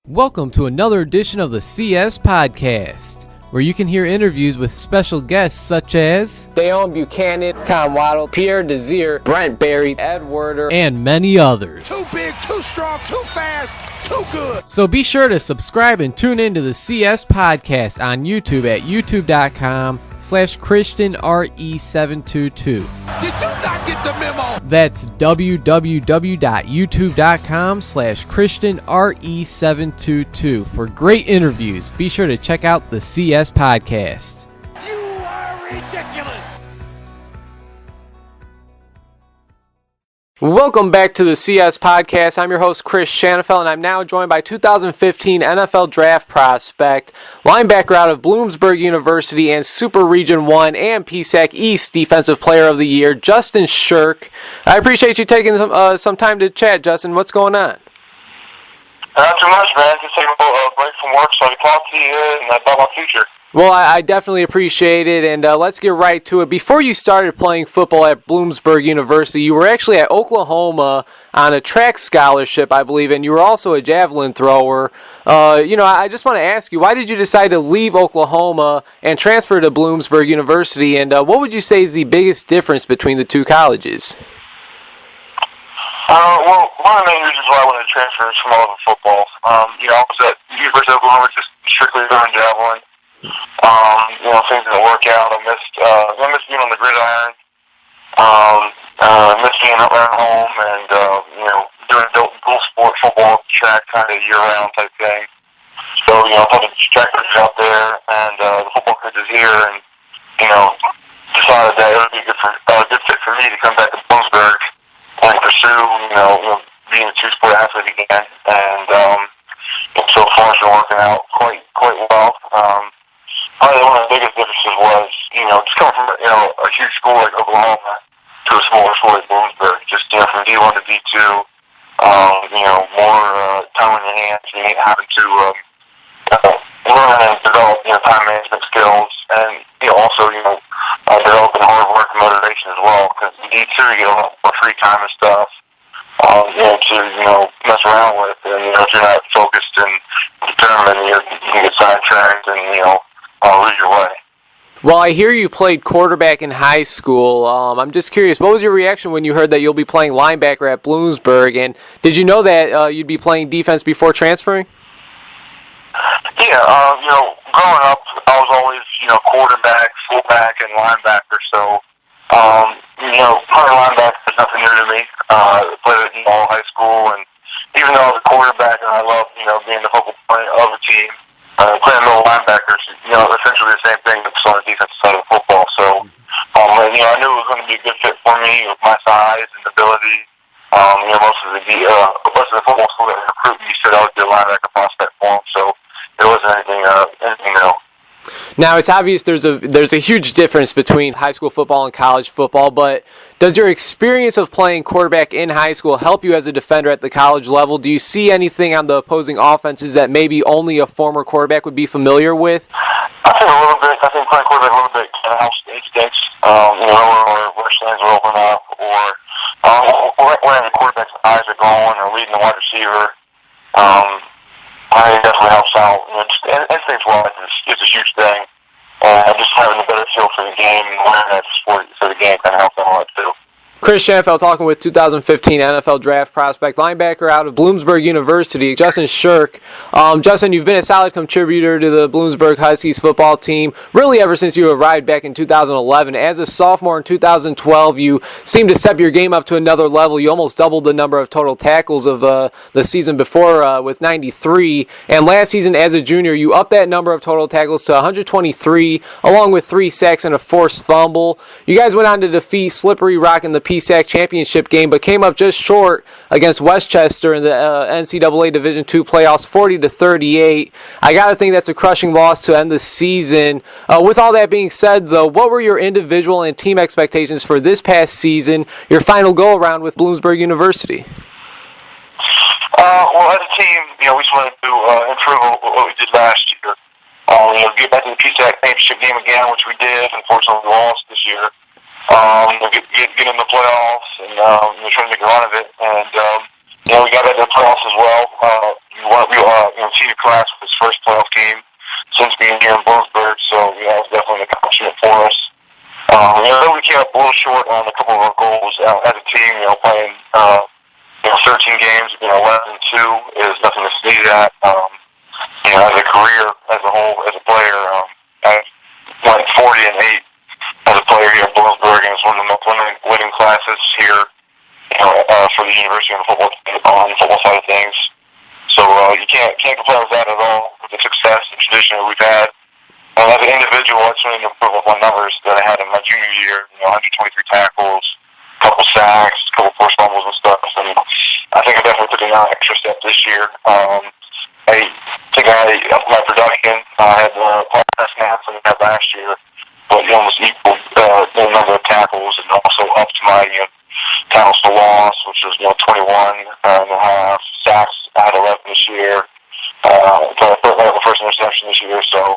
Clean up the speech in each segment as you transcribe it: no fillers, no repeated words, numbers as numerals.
Welcome to another edition of the CS Podcast, where you can hear interviews with special guests such as Dale Buchanan, Tom Waddle, Pierre Desir, Brent Berry, Ed Werder, and many others. Too big, too strong, too fast, too good. So be sure to subscribe and tune in to the CS Podcast on YouTube at youtube.com/ChristianRE722. Did you not get the memo? That's www.youtube.com/ChristianRE722 for great interviews. Be sure to check out the CS Podcast. You are ridiculous. Welcome back to the CS Podcast. I'm your host, Chris Shanafel, and I'm now joined by 2015 NFL Draft prospect, linebacker out of Bloomsburg University and Super Region 1 and PSAC East Defensive Player of the Year, Justin Shirk. I appreciate you taking some time to chat, Justin. What's going on? Not too much, man. Just taking a break from work so I can talk to you and about my future. Well, I definitely appreciate it, and let's get right to it. Before you started playing football at Bloomsburg University, you were actually at Oklahoma on a track scholarship, I believe, and you were also a javelin thrower. I just want to ask you, why did you decide to leave Oklahoma and transfer to Bloomsburg University, and what would you say is the biggest difference between the two colleges? Well, one of the main reasons why I wanted to transfer is from all of football. I was at University of Oklahoma just strictly throwing javelin. Things didn't work out. I missed being on the gridiron. I missed being up at home and, doing dual sport football, track kind of year-round type thing. So, I thought the track coach was out there and the football coach is here and, decided that it would be a good fit for me to come back to Bloomsburg and pursue, being a two-sport athlete again. And so far it's been working out quite well. Probably one of the biggest differences was, just coming from, a huge school like Oklahoma to a smaller school like Bloomsburg, just, from D1 to D2, more time on your hands, having to learn and develop, time management skills, and, also, developing hard work and motivation as well, because in D2 you get a lot more free time and stuff, to, mess around with, and, if you're not focused and determined, you can get sidetracked and, lose your way. Well, I hear you played quarterback in high school. I'm just curious, what was your reaction when you heard that you'll be playing linebacker at Bloomsburg? And did you know that you'd be playing defense before transferring? Yeah, growing up, I was always, quarterback, fullback, and linebacker. So, playing linebacker is nothing new to me. I played it all high school, and even though I was a quarterback and I loved, being the focal point of the team, playing middle linebackers, essentially the same thing that's on the defensive side of football. So, I knew it was going to be a good fit for me with my size and ability. Most of the football school that recruited me said I would be a linebacker prospect for them. So, it wasn't anything new. Now, it's obvious there's a huge difference between high school football and college football, but does your experience of playing quarterback in high school help you as a defender at the college level? Do you see anything on the opposing offenses that maybe only a former quarterback would be familiar with? I think a little bit. I think playing quarterback a little bit kind of helps the instincts, where slants are open up, or when the quarterback's eyes are going, or leading the wide receiver. I think it definitely helps out. Just instincts-wise, it's a huge thing. Just having a better feel for the game and learning that sport for the game kind of helps out a lot too. Chris Shanafel talking with 2015 NFL Draft prospect, linebacker out of Bloomsburg University, Justin Shirk. Justin, you've been a solid contributor to the Bloomsburg Huskies football team, really ever since you arrived back in 2011. As a sophomore in 2012, you seemed to step your game up to another level. You almost doubled the number of total tackles of the season before with 93. And last season as a junior, you upped that number of total tackles to 123, along with 3 sacks and a forced fumble. You guys went on to defeat Slippery Rock in the PSAC championship game, but came up just short against Westchester in the NCAA Division II playoffs, 40-38. I gotta think that's a crushing loss to end the season. With all that being said, though, what were your individual and team expectations for this past season, your final go-around with Bloomsburg University? Well, as a team, we just wanted to improve on what we did last year. Get back to the PSAC championship game again, which we did. Unfortunately, we lost this year. Get in the playoffs and try to make a run of it. And We got into the playoffs as well. Senior class was his first playoff game since being here in Bloomsburg, so that was definitely an accomplishment for us. We came up a little short on a couple of our goals as a team. Playing 13 games, 11-2 is nothing to sneeze at. As a career, as a whole, as a player, I went 40-8 as a player here in Bloomsburg, and it's one of the most winning classes here, for the university on the football side of things. So you can't complain with that at all, with the success and tradition that we've had. And as an individual, I just wanted to improve upon numbers that I had in my junior year. 123 tackles, a couple sacks, a couple forced fumbles and stuff. And I think I definitely took an extra step this year. I think I upped my production. I had more snaps than I had last year, but almost equal the number of tackles, and also upped my tackles for loss, which was 21 and a half. Sacks, I had 11 this year. The first interception this year. So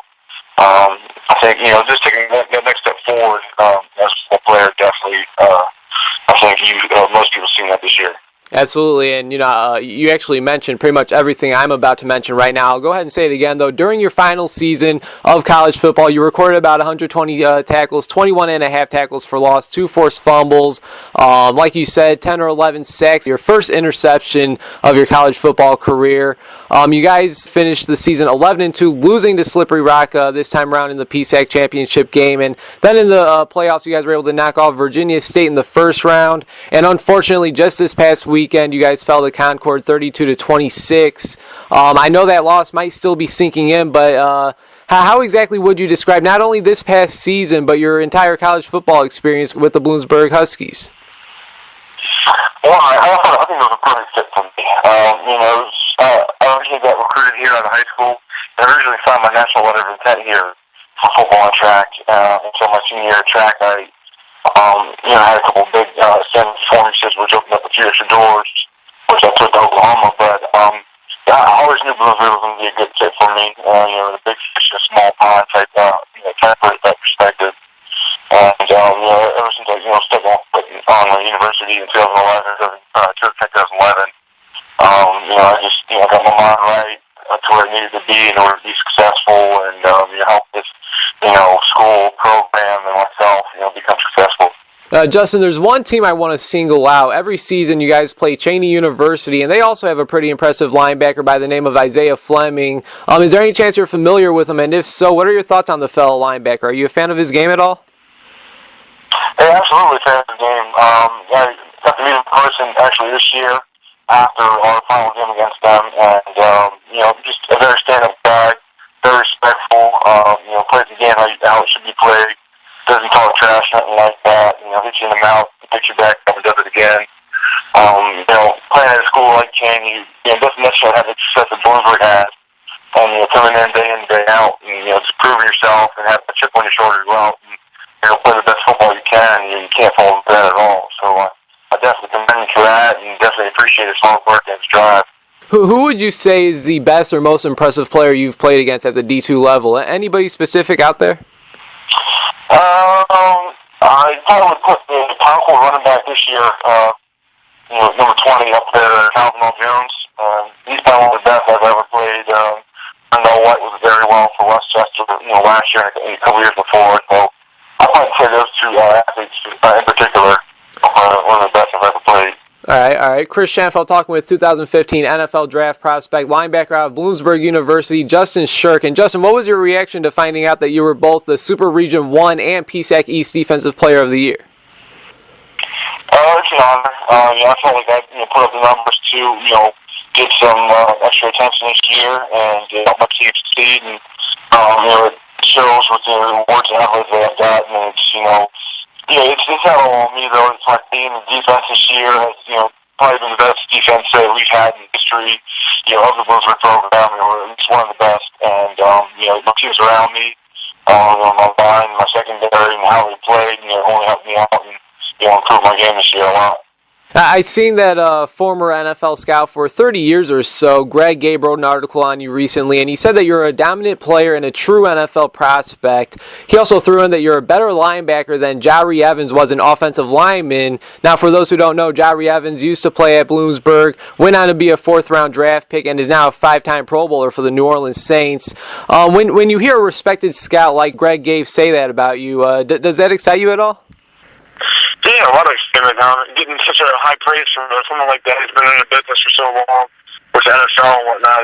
I think just taking that next step forward as a player, definitely. I think most people have seen that this year. Absolutely, and you actually mentioned pretty much everything I'm about to mention right now. I'll go ahead and say it again, though. During your final season of college football, you recorded about 120 tackles, 21 and a half tackles for loss, 2 forced fumbles, like you said, 10 or 11 sacks, your first interception of your college football career. You guys finished the season 11-2, losing to Slippery Rock this time around in the PSAC championship game, and then in the playoffs, you guys were able to knock off Virginia State in the first round, and unfortunately, just this past weekend, you guys fell to Concord 32-26. I know that loss might still be sinking in, but how exactly would you describe not only this past season, but your entire college football experience with the Bloomsburg Huskies? Well, I think it was a perfect fit for me. I originally got recruited here out of high school, and originally signed my national letter of intent here for football and track. So my senior year of track, I had a couple of big performances, which opened up a few extra doors, which I took to Oklahoma. But I always knew Bloomsburg was going to be a good fit for me. The big fish in a small pond type, that perspective. And ever since I stepped on the university in 2011, I just got my mind right to where it needed to be in order to be successful, and help this school program and myself become successful. Justin, there's one team I want to single out. Every season you guys play Cheney University, and they also have a pretty impressive linebacker by the name of Isaiah Fleming. Is there any chance you're familiar with him? And if so, what are your thoughts on the fellow linebacker? Are you a fan of his game at all? Hey, absolutely fan of the game. I got to meet him in person actually this year after our final game against them, and just a very stand-up guy, very respectful. Plays the game how it should be played. Doesn't talk trash, nothing like that. Hits you in the mouth, picks you back up and does it again. Playing at a school like Cheney, doesn't necessarily have the success that Bloomsburg has. And coming in, day out, and just proving yourself and have a chip on your shoulder as well. And, play the best football you can. You can't fall into that at all. So I definitely commend him for that, and definitely appreciate his hard work and his drive. Who would you say is the best or most impressive player you've played against at the D2 level? Anybody specific out there? I probably would put the Concord running back this year, number 20 up there, Calvin Jones. He's probably one of the best I've ever played. I know White was very well for Westchester, last year and a couple years before. So I'd like to say those two athletes in particular are one of the best I've ever played. All right. Chris Schanfeld talking with 2015 NFL draft prospect, linebacker out of Bloomsburg University, Justin Shirk. And Justin, what was your reaction to finding out that you were both the Super Region 1 and PSAC East Defensive Player of the Year? It's an honor. I felt like I put up the numbers to get some extra attention this year and help my team succeed. And it shows with the awards and accolades that I've gotten. And it's not all on me, though. It's my team. The defense this year has, probably been the best defense that we've had in history, of the Bloomsburg program. It's one of the best. And, my teams around me, my line, my secondary, and how we played, only helped me out and, improve my game this year a lot. I seen that former NFL scout for 30 years or so, Greg Gabriel, wrote an article on you recently, and he said that you're a dominant player and a true NFL prospect. He also threw in that you're a better linebacker than Jari Evans was an offensive lineman. Now, for those who don't know, Jari Evans used to play at Bloomsburg, went on to be a fourth-round draft pick, and is now a five-time Pro Bowler for the New Orleans Saints. When you hear a respected scout like Greg Gabe say that about you, does that excite you at all? Yeah, a lot of excitement. Getting such a high praise from someone like that who's been in the business for so long with the NFL and whatnot.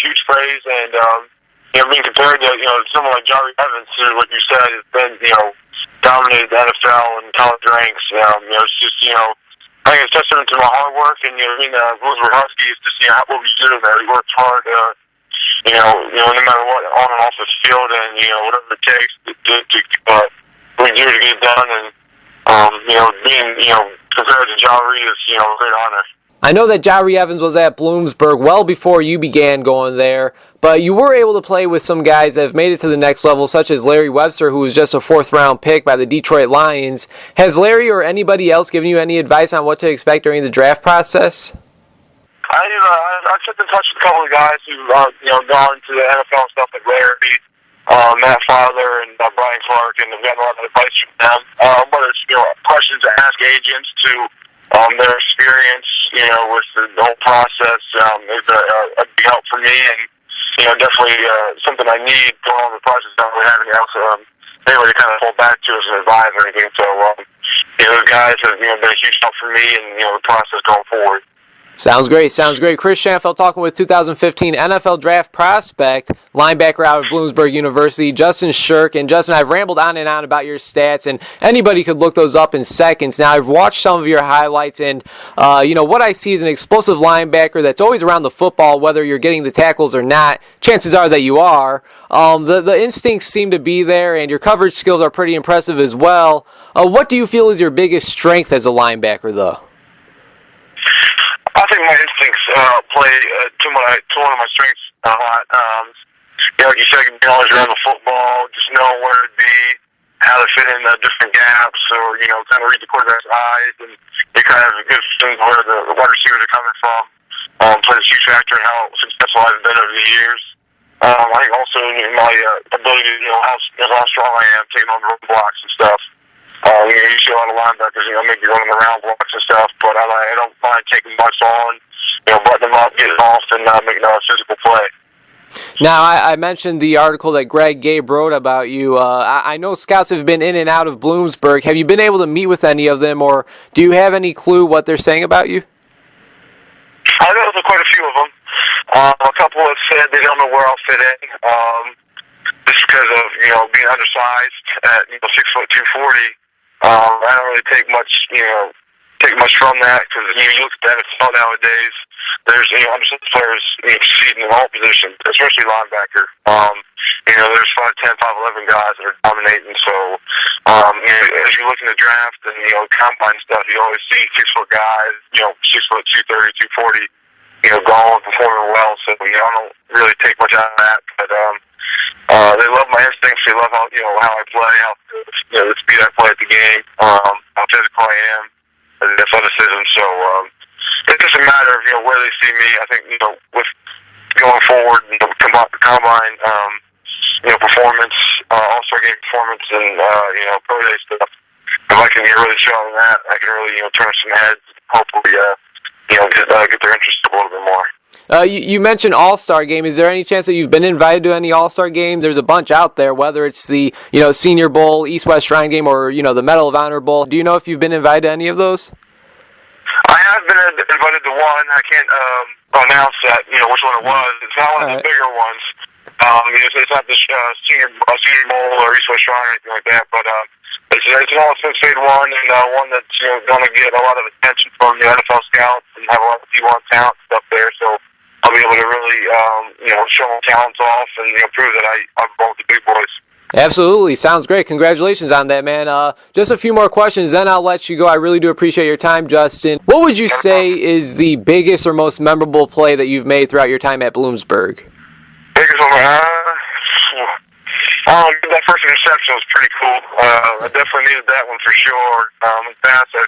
Huge praise, and being compared to someone like Jari Evans, who, like you said, has been dominated the NFL and college ranks. It's just I think it's testament to my hard work and being Bloomsburg Huskies. Just what we do there. We worked hard. No matter what, on and off the field, and whatever it takes we do to get it done. And being, compared to Jari is, a great honor. I know that Jari Evans was at Bloomsburg well before you began going there, but you were able to play with some guys that have made it to the next level, such as Larry Webster, who was just a fourth-round pick by the Detroit Lions. Has Larry or anybody else given you any advice on what to expect during the draft process? I kept in touch with a couple of guys who, gone to the NFL and stuff, like Larry, Matt Fowler, and Brian Clark, and I've gotten a lot of advice from them. Whether it's questions to ask agents to their experience, with the whole process, is a big help for me, and definitely something I need going on the process. I don't really have any else anybody to kind of fall back to as an advisor or anything. So those guys have been a huge help for me and the process going forward. Sounds great. Chris Schanfeld talking with 2015 NFL Draft prospect, linebacker out of Bloomsburg University, Justin Shirk. And Justin, I've rambled on and on about your stats, and anybody could look those up in seconds. Now, I've watched some of your highlights, and what I see is an explosive linebacker that's always around the football, whether you're getting the tackles or not. Chances are that you are. The instincts seem to be there, and your coverage skills are pretty impressive as well. What do you feel is your biggest strength as a linebacker, though? I think my instincts play to one of my strengths a lot. Like you said, being always around the football, just knowing where to be, how to fit in different gaps, or kind of read the quarterback's eyes, and you kind of have a good sense of where the wide receivers are coming from. Plays a huge factor in how successful I've been over the years. I think also my ability to how strong I am taking on the run blocks and stuff. You see a lot of linebackers, maybe running around blocks and stuff, but I don't mind taking much on, button them up, getting off, and making a physical play. Now, I mentioned the article that Greg Gabe wrote about you. I know scouts have been in and out of Bloomsburg. Have you been able to meet with any of them, or do you have any clue what they're saying about you? I know there's quite a few of them. A couple have said they don't know where I'll fit in, just because of being undersized at 6'2", 240. I don't really take much from that, because you look at the NFL nowadays. There's undersized players succeeding in all positions, especially linebacker. There's 5'10", 5'11" guys that are dominating. So as you look in the draft and combine stuff, you always see 6-foot guys, 6'2", 230", 240, going, performing well. So I don't really take much out of that, but they love my instincts. They love how I play, how the speed I play at the game, how physical I am, and the athleticism. So it doesn't matter where they see me. I think with going forward, combine, performance, All-Star game performance, and pro day stuff. If I can really show them that, I can really turn some heads. Hopefully, get their interest a little bit more. You mentioned All-Star Game. Is there any chance that you've been invited to any All-Star Game? There's a bunch out there, whether it's the Senior Bowl, East-West Shrine Game, or the Medal of Honor Bowl. Do you know if you've been invited to any of those? I have been invited to one. I can't announce that which one it was. It's not one of the bigger ones. It's not the Senior Bowl or East-West Shrine or anything like that, but it's an all-state one, and one that's going to get a lot of attention from the NFL scouts and have a lot of D1 talent stuff there. So I'll be able to really, show my talents off and prove that I'm going with the big boys. Absolutely. Sounds great. Congratulations on that, man. Just a few more questions, then I'll let you go. I really do appreciate your time, Justin. What would you say is the biggest or most memorable play that you've made throughout your time at Bloomsburg? Biggest one? That first interception was pretty cool. I definitely needed that one for sure. In the past, I've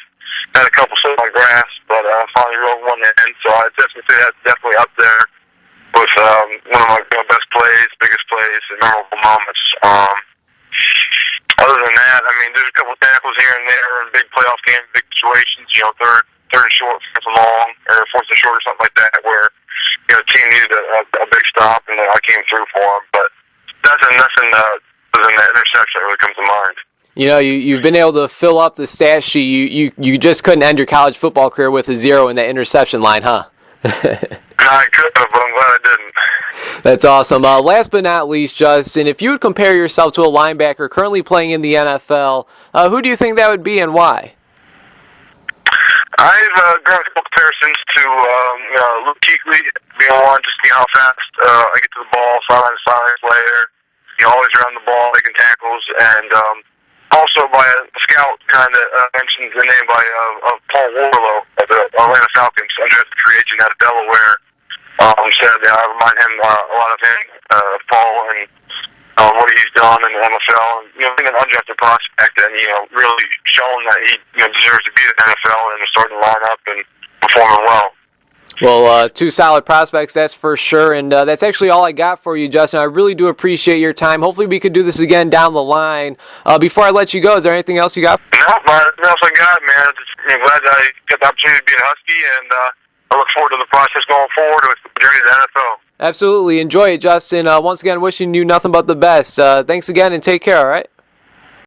had a couple sit on grass, but finally rolled one in. So I'd definitely say that's definitely up there with one of my best plays, biggest plays, and memorable moments. Other than that, I mean, there's a couple tackles here and there in big playoff games, big situations. Third and short, fourth and long, or fourth and short, or something like that, where the team needed a big stop, and I came through for them. But nothing other than that interception that really comes to mind. You've been able to fill up the stat sheet. You just couldn't end your college football career with a 0 in that interception line, huh? I could have, but I'm glad I didn't. That's awesome. Last but not least, Justin, if you would compare yourself to a linebacker currently playing in the NFL, who do you think that would be and why? I've drawn a couple comparisons to Luke Kuechly being one, just how fast I get to the ball, sideline player, always around the ball, making tackles, and also by a scout kind of mentioned the name of Paul Warlow of the Atlanta Falcons, undrafted free agent out of Delaware. Said I remind him a lot of him, Paul, and what he's done in the NFL, and being an undrafted prospect, and really showing that he deserves to be in the NFL and starting to line up and performing well. Well, two solid prospects, that's for sure, and that's actually all I got for you, Justin. I really do appreciate your time. Hopefully we could do this again down the line. Before I let you go, is there anything else you got? No, nothing else I got, man. Just glad that I got the opportunity to be a Husky, and I look forward to the process going forward with the journey to the NFL. Absolutely. Enjoy it, Justin. Once again, wishing you nothing but the best. Thanks again, and take care, all right?